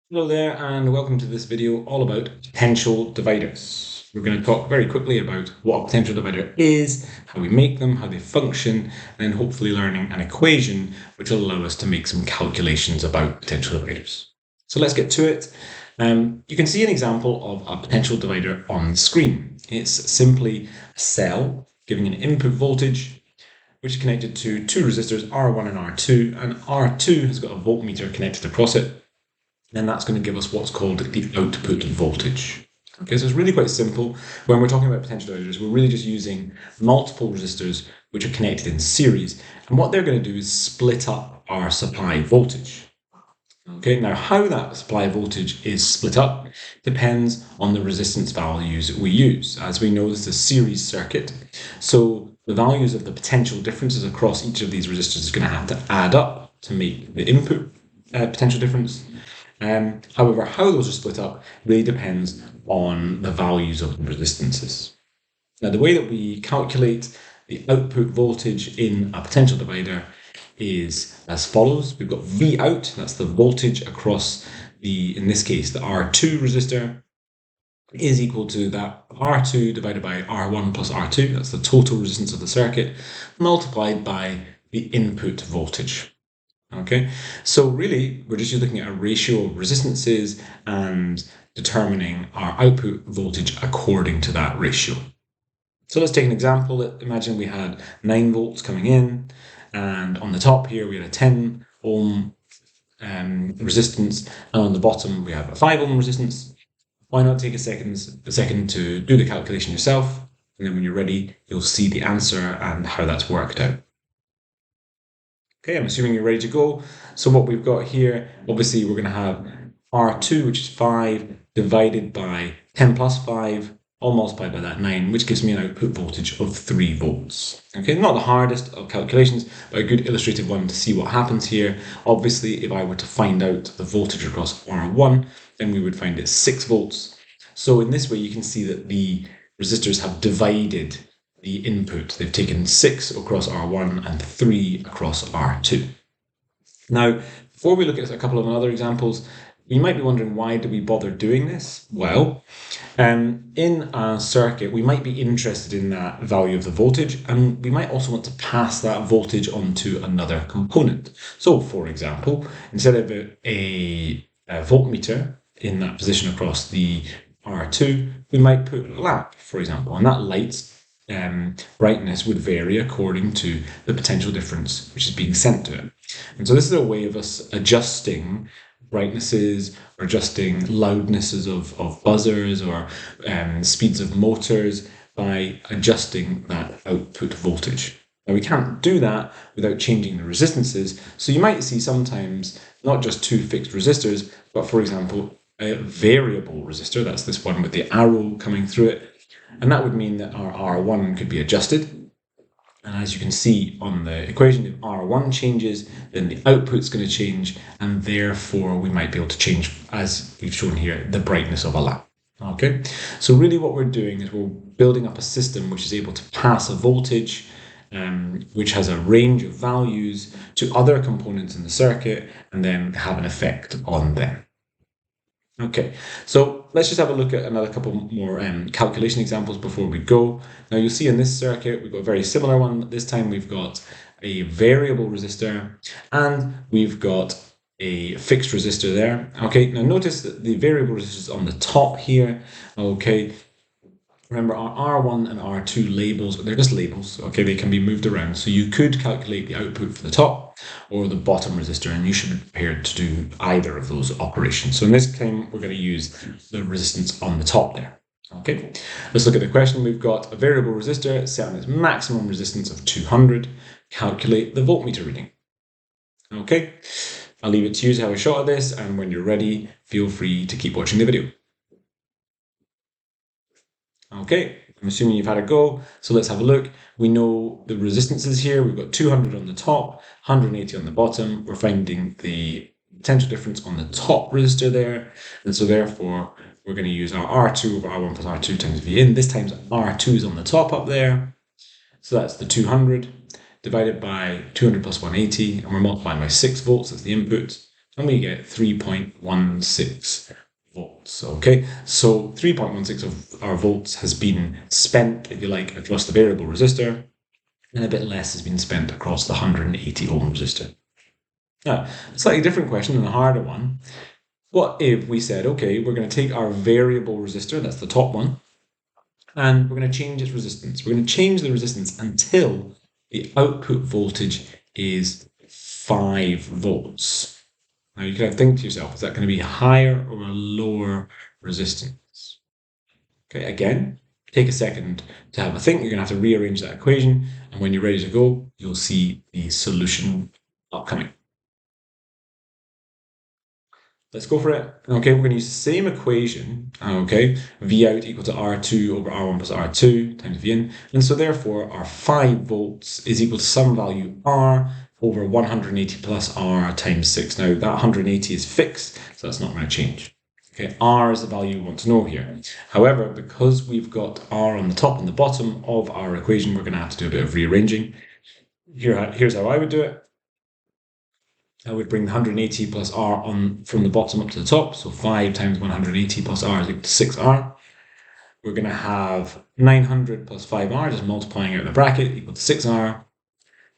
Hello there and welcome to this video all about potential dividers. We're going to talk very quickly about what a potential divider is, how we make them, how they function, and then hopefully learning an equation which will allow us to make some calculations about potential dividers. So let's get to it. You can see an example of a potential divider on the screen. It's simply a cell giving an input voltage which is connected to two resistors R1 and R2, and R2 has got a voltmeter connected across it. And that's going to give us what's called the output voltage. Okay, so it's really quite simple. When we're talking about potential dividers, we're really just using multiple resistors which are connected in series. And what they're going to do is split up our supply voltage. Okay, now how that supply voltage is split up depends on the resistance values we use. As we know, this is a series circuit. So the values of the potential differences across each of these resistors is going to have to add up to make the input potential difference. However, how those are split up really depends on the values of the resistances. Now, the way that we calculate the output voltage in a potential divider is as follows. We've got V out, that's the voltage across in this case, the R2 resistor, is equal to that R2 divided by R1 plus R2, that's the total resistance of the circuit, multiplied by the input voltage. Okay, so really we're just looking at a ratio of resistances and determining our output voltage according to that ratio. So let's take an example. Imagine we had 9 volts coming in, and on the top here we had a 10 ohm resistance, and on the bottom we have a 5 ohm resistance. Why not take a second to do the calculation yourself, and then when you're ready you'll see the answer and how that's worked out. Okay, I'm assuming you're ready to go. So what we've got here, obviously we're going to have R2, which is 5, divided by 10 plus 5, all multiplied by that 9, which gives me an output voltage of 3 volts. Okay, not the hardest of calculations, but a good illustrative one to see what happens here. Obviously, if I were to find out the voltage across R1, then we would find it 6 volts. So in this way, you can see that the resistors have divided the input. They've taken 6 across R1 and 3 across R2. Now, before we look at a couple of other examples, you might be wondering, why do we bother doing this? Well, in a circuit, we might be interested in that value of the voltage, and we might also want to pass that voltage onto another component. So, for example, instead of a voltmeter in that position across the R2, we might put a lamp, for example, and that light's brightness would vary according to the potential difference which is being sent to it. And so this is a way of us adjusting brightnesses or adjusting loudnesses of buzzers or speeds of motors by adjusting that output voltage. Now we can't do that without changing the resistances, so you might see sometimes not just two fixed resistors, but for example a variable resistor. That's this one with the arrow coming through it. And that would mean that our R1 could be adjusted. And as you can see on the equation, if R1 changes, then the output's going to change, and therefore we might be able to change, as we've shown here, the brightness of a lamp. Okay, so really what we're doing is we're building up a system which is able to pass a voltage which has a range of values to other components in the circuit and then have an effect on them. Okay, so let's just have a look at another couple more calculation examples before we go. Now you'll see in this circuit, we've got a very similar one. This time we've got a variable resistor and we've got a fixed resistor there. Okay, now notice that the variable resistor is on the top here. Okay, remember our R1 and R2 labels, they're just labels, okay, they can be moved around. So you could calculate the output for the top or the bottom resistor, and you should be prepared to do either of those operations. So in this time, we're going to use the resistance on the top there. Okay, let's look at the question. We've got a variable resistor set on its maximum resistance of 200. Calculate the voltmeter reading. Okay, I'll leave it to you to have a shot at this, and when you're ready, feel free to keep watching the video. Okay, I'm assuming you've had a go, so let's have a look. We know the resistances here. We've got 200 on the top, 180 on the bottom. We're finding the potential difference on the top resistor there, and so therefore we're going to use our R2 over R1 plus R2 times V in. This time's R2 is on the top up there, so that's the 200 divided by 200 plus 180, and we're multiplying by 6 volts as the input. and we get 3.16 volts. Okay, so 3.16 of our volts has been spent, if you like, across the variable resistor, and a bit less has been spent across the 180 ohm resistor. Now, a slightly different question and a harder one. What if we said, okay, we're going to take our variable resistor, that's the top one, and we're going to change its resistance. We're going to change the resistance until the output voltage is 5 volts. Now you can think to yourself, is that going to be a higher or a lower resistance? Okay, again, take a second to have a think. You're going to have to rearrange that equation, and when you're ready to go, you'll see the solution upcoming. Let's go for it. Okay, we're going to use the same equation. Okay, V out equal to R2 over R1 plus R2 times V in. And so therefore, our 5 volts is equal to some value R over 180 plus R times 6. Now, that 180 is fixed, so that's not going to change. Okay, R is the value we want to know here. However, because we've got R on the top and the bottom of our equation, we're going to have to do a bit of rearranging. Here's how I would do it. I would bring the 180 plus R on from the bottom up to the top. So 5 times 180 plus R is equal to 6R. We're going to have 900 plus 5R, just multiplying out the bracket, equal to 6R.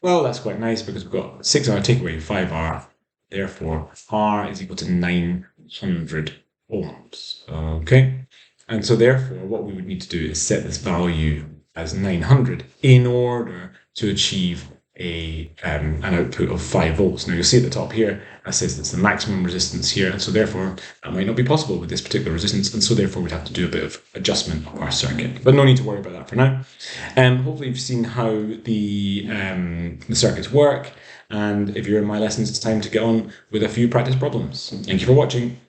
Well, that's quite nice because we've got 6R take away 5R. Therefore, R is equal to 900 ohms. Okay. And so therefore, what we would need to do is set this value as 900 in order to achieve an output of 5 volts. Now you'll see at the top here, it says it's the maximum resistance here, and so therefore that might not be possible with this particular resistance, and so therefore we'd have to do a bit of adjustment of our circuit. But no need to worry about that for now. Hopefully you've seen how the circuits work, and if you're in my lessons, it's time to get on with a few practice problems. Thank you for watching.